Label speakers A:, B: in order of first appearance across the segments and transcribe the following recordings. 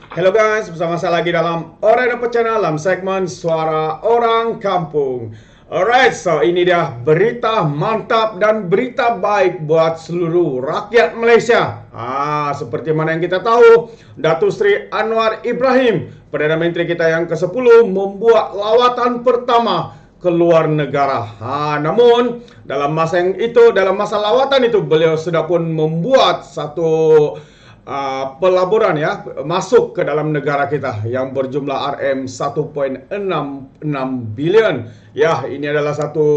A: Hello guys, bersama saya lagi dalam Orang Dapat Channel dalam segmen Suara Orang Kampung. Alright, so ini dia berita mantap dan berita baik buat seluruh rakyat Malaysia. Seperti mana yang kita tahu, Datuk Seri Anwar Ibrahim, Perdana Menteri kita yang ke-10, membuat lawatan pertama ke luar negara. Namun dalam masa lawatan itu beliau sudah pun membuat satu pelaburan ya masuk ke dalam negara kita yang berjumlah RM1.66 bilion. Ya, ini adalah satu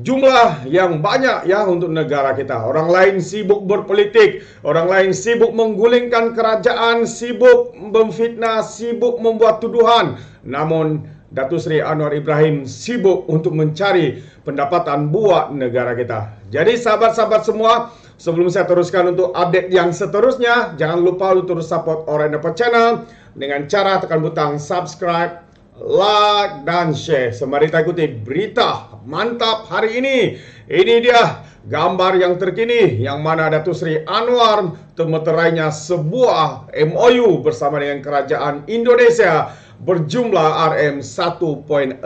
A: jumlah yang banyak ya untuk negara kita. Orang lain sibuk berpolitik, orang lain sibuk menggulingkan kerajaan, sibuk memfitnah, sibuk membuat tuduhan. Namun Datuk Seri Anwar Ibrahim sibuk untuk mencari pendapatan buat negara kita. Jadi sahabat-sahabat semua, sebelum saya teruskan untuk update yang seterusnya, jangan lupa untuk terus support Orang Dapat Channel dengan cara tekan butang subscribe, like, dan share. Sembari kita ikuti berita mantap hari ini. Ini dia gambar yang terkini yang mana Datuk Seri Anwar meterainya sebuah MOU bersama dengan kerajaan Indonesia berjumlah RM1.6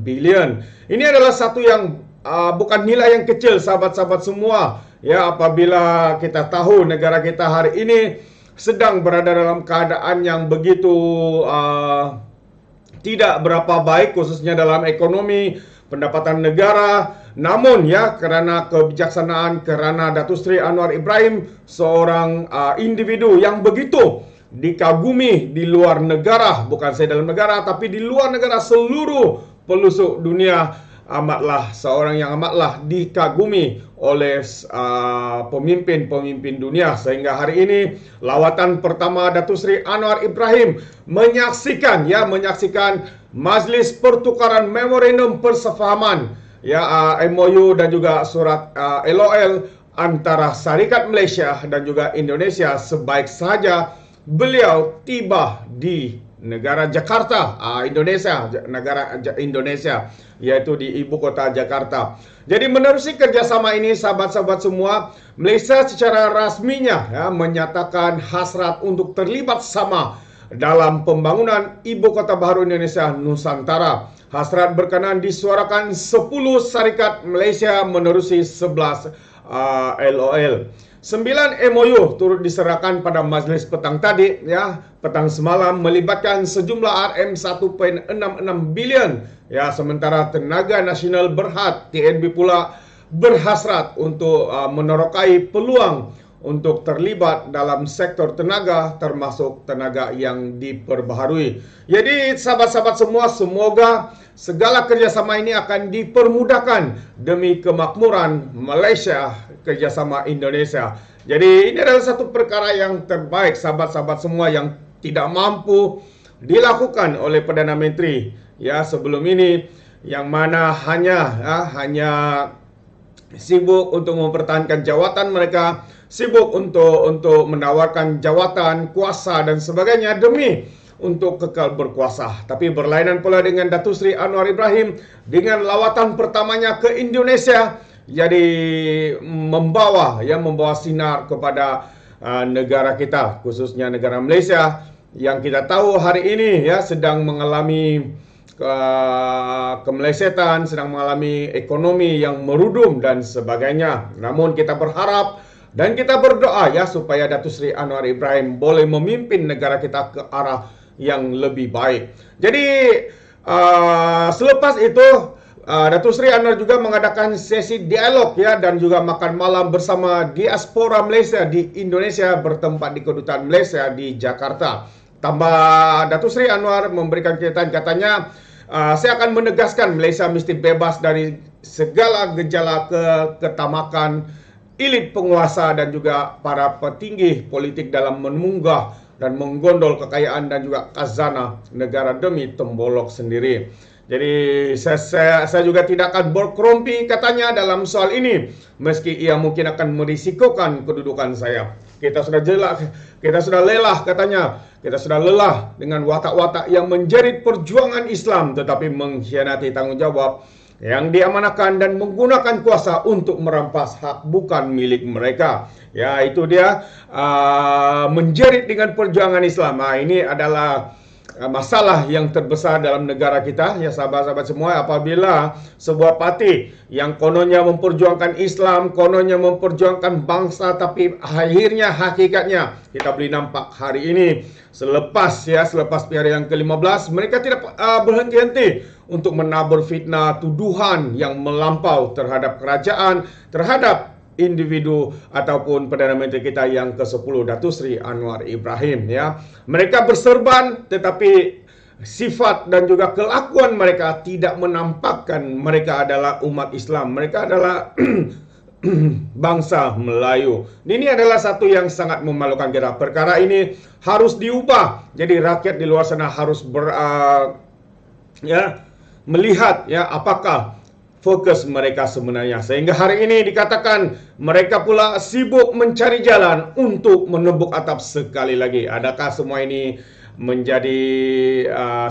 A: bilion. Ini adalah satu yang bukan nilai yang kecil sahabat-sahabat semua. Ya, apabila kita tahu negara kita hari ini sedang berada dalam keadaan yang begitu tidak berapa baik, khususnya dalam ekonomi, pendapatan negara. Namun ya, kerana kebijaksanaan, kerana Datuk Seri Anwar Ibrahim seorang individu yang begitu dikagumi di luar negara, bukan saya dalam negara, tapi di luar negara, seluruh pelosok dunia, seorang yang amatlah dikagumi oleh pemimpin-pemimpin dunia. Sehingga hari ini lawatan pertama Datuk Seri Anwar Ibrahim menyaksikan Majlis Pertukaran Memorandum Persefahaman MOU dan juga surat LOL antara Syarikat Malaysia dan juga Indonesia. Sebaik saja beliau tiba di negara Jakarta, negara Indonesia, yaitu di ibu kota Jakarta. Jadi menerusi kerjasama ini, sahabat-sahabat semua, Malaysia secara rasminya menyatakan hasrat untuk terlibat sama dalam pembangunan ibu kota baru Indonesia Nusantara. Hasrat berkenan disuarakan 10 syarikat Malaysia menerusi 11 LOL. 9 MOU turut diserahkan pada majlis petang tadi petang semalam, melibatkan sejumlah RM1.66 bilion sementara Tenaga Nasional Berhad TNB pula berhasrat untuk menerokai peluang untuk terlibat dalam sektor tenaga, termasuk tenaga yang diperbaharui. Jadi sahabat-sahabat semua, semoga segala kerjasama ini akan dipermudahkan demi kemakmuran Malaysia, kerjasama Indonesia. Jadi ini adalah satu perkara yang terbaik sahabat-sahabat semua yang tidak mampu dilakukan oleh Perdana Menteri sebelum ini, yang mana hanya sibuk untuk mempertahankan jawatan mereka, sibuk untuk menawarkan jawatan, kuasa dan sebagainya demi untuk kekal berkuasa. Tapi berlainan pula dengan Datuk Seri Anwar Ibrahim dengan lawatan pertamanya ke Indonesia, jadi membawa sinar kepada negara kita, khususnya negara Malaysia yang kita tahu hari ini sedang mengalami kemelesetan, sedang mengalami ekonomi yang merudum dan sebagainya. Namun kita berharap dan kita berdoa supaya Datuk Seri Anwar Ibrahim boleh memimpin negara kita ke arah yang lebih baik. Jadi selepas itu Datuk Seri Anwar juga mengadakan sesi dialog dan juga makan malam bersama diaspora Malaysia di Indonesia bertempat di Kedutaan Malaysia di Jakarta. Tambah Datuk Seri Anwar memberikan kenyataan, katanya saya akan menegaskan Malaysia mesti bebas dari segala gejala ketamakan elit penguasa dan juga para petinggi politik dalam memunggah dan menggondol kekayaan dan juga khazanah negara demi tembolok sendiri. Jadi saya juga tidak akan berkerompi katanya dalam soal ini, meski ia mungkin akan merisikokan kedudukan saya. Kita sudah lelah katanya. Kita sudah lelah dengan watak-watak yang menjerit perjuangan Islam tetapi mengkhianati tanggungjawab yang diamanahkan dan menggunakan kuasa untuk merampas hak bukan milik mereka. Ya, itu dia menjerit dengan perjuangan Islam. Ini adalah masalah yang terbesar dalam negara kita, ya sahabat-sahabat semua, apabila sebuah parti yang kononnya memperjuangkan Islam, kononnya memperjuangkan bangsa, tapi akhirnya hakikatnya kita boleh nampak hari ini selepas piala yang ke-15 mereka tidak berhenti-henti untuk menabur fitnah, tuduhan yang melampau terhadap kerajaan, terhadap individu ataupun Perdana Menteri kita yang ke-10 Datuk Seri Anwar Ibrahim, ya. Mereka berserban tetapi sifat dan juga kelakuan mereka tidak menampakkan mereka adalah umat Islam. Mereka adalah bangsa Melayu. Ini adalah satu yang sangat memalukan kita. Perkara ini harus diubah. Jadi rakyat di luar sana harus melihat apakah fokus mereka sebenarnya. Sehingga hari ini dikatakan mereka pula sibuk mencari jalan untuk menembuk atap sekali lagi. Adakah semua ini menjadi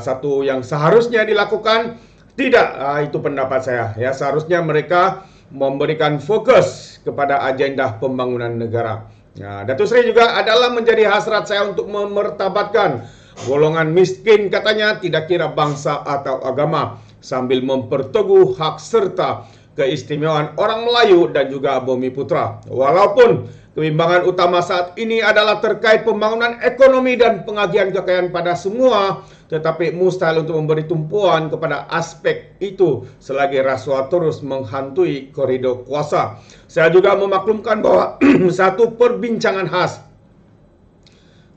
A: satu yang seharusnya dilakukan? Tidak, itu pendapat saya. Ya, seharusnya mereka memberikan fokus kepada agenda pembangunan negara. Datuk Seri juga adalah menjadi hasrat saya untuk memertabatkan golongan miskin, katanya, tidak kira bangsa atau agama, sambil memperteguh hak serta keistimewaan orang Melayu dan juga Bumi Putra. Walaupun kebimbangan utama saat ini adalah terkait pembangunan ekonomi dan pengagihan kekayaan pada semua, tetapi mustahil untuk memberi tumpuan kepada aspek itu selagi rasuah terus menghantui koridor kuasa. Saya juga memaklumkan bahwa satu perbincangan khas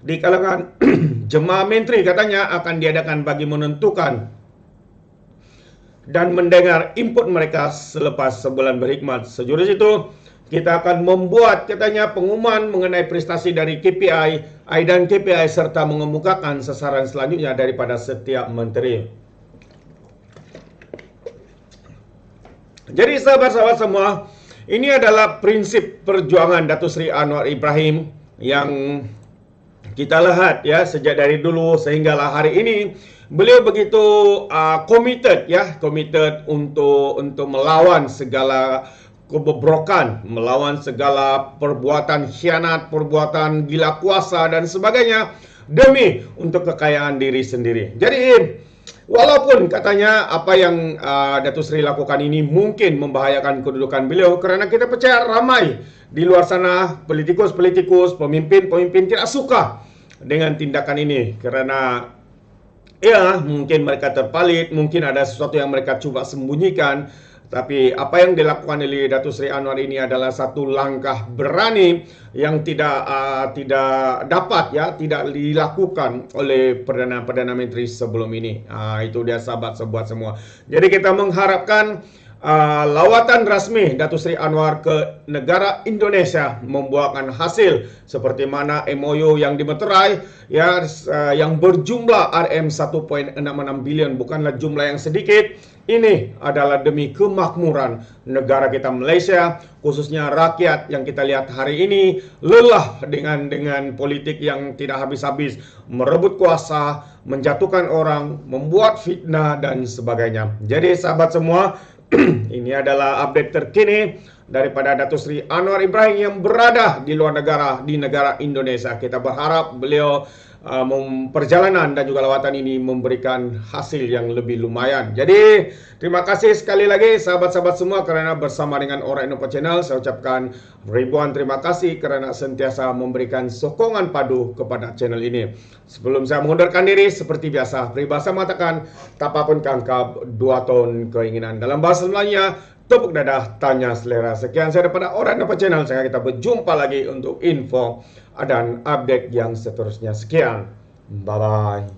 A: di kalangan jemaah menteri katanya akan diadakan bagi menentukan dan mendengar input mereka selepas sebulan berhikmat. Sejurus itu, kita akan membuat katanya pengumuman mengenai prestasi dari KPI dan KPI serta mengemukakan sasaran selanjutnya daripada setiap menteri. Jadi sahabat-sahabat semua, ini adalah prinsip perjuangan Datuk Seri Anwar Ibrahim yang kita lihat ya sejak dari dulu sehinggalah hari ini. Beliau begitu committed untuk melawan segala kebobrokan, melawan segala perbuatan khianat, perbuatan gila kuasa dan sebagainya demi untuk kekayaan diri sendiri. Jadi walaupun katanya apa yang Datuk Seri lakukan ini mungkin membahayakan kedudukan beliau, kerana kita percaya ramai di luar sana politikus-politikus, pemimpin-pemimpin tidak suka dengan tindakan ini kerana mungkin mereka terpalit, mungkin ada sesuatu yang mereka cuba sembunyikan. Tapi apa yang dilakukan oleh Datuk Seri Anwar ini adalah satu langkah berani yang tidak dilakukan oleh Perdana Menteri sebelum ini. Itu dia sahabat-sahabat semua. Jadi kita mengharapkan lawatan rasmi Datuk Seri Anwar ke negara Indonesia membuahkan hasil seperti mana MOU yang dimeterai yang berjumlah RM1.66 bilion, bukanlah jumlah yang sedikit. Ini adalah demi kemakmuran negara kita Malaysia, khususnya rakyat yang kita lihat hari ini lelah dengan politik yang tidak habis-habis, merebut kuasa, menjatuhkan orang, membuat fitnah dan sebagainya. Jadi sahabat semua, ini adalah update terkini daripada Datuk Seri Anwar Ibrahim yang berada di luar negara, di negara Indonesia. Kita berharap beliau perjalanan dan juga lawatan ini memberikan hasil yang lebih lumayan. Jadi terima kasih sekali lagi sahabat-sahabat semua kerana bersama dengan Orang Innova Channel. Saya ucapkan ribuan terima kasih kerana sentiasa memberikan sokongan padu kepada channel ini. Sebelum saya mengundurkan diri, seperti biasa, peribahasa mengatakan tak apapun kangkap 2 ton keinginan. Dalam bahasa Melayunya, tepuk dadah, tanya selera. Sekian saya daripada Orang Innova Channel. Saya kita berjumpa lagi untuk info dan update yang seterusnya. Sekian. Bye-bye.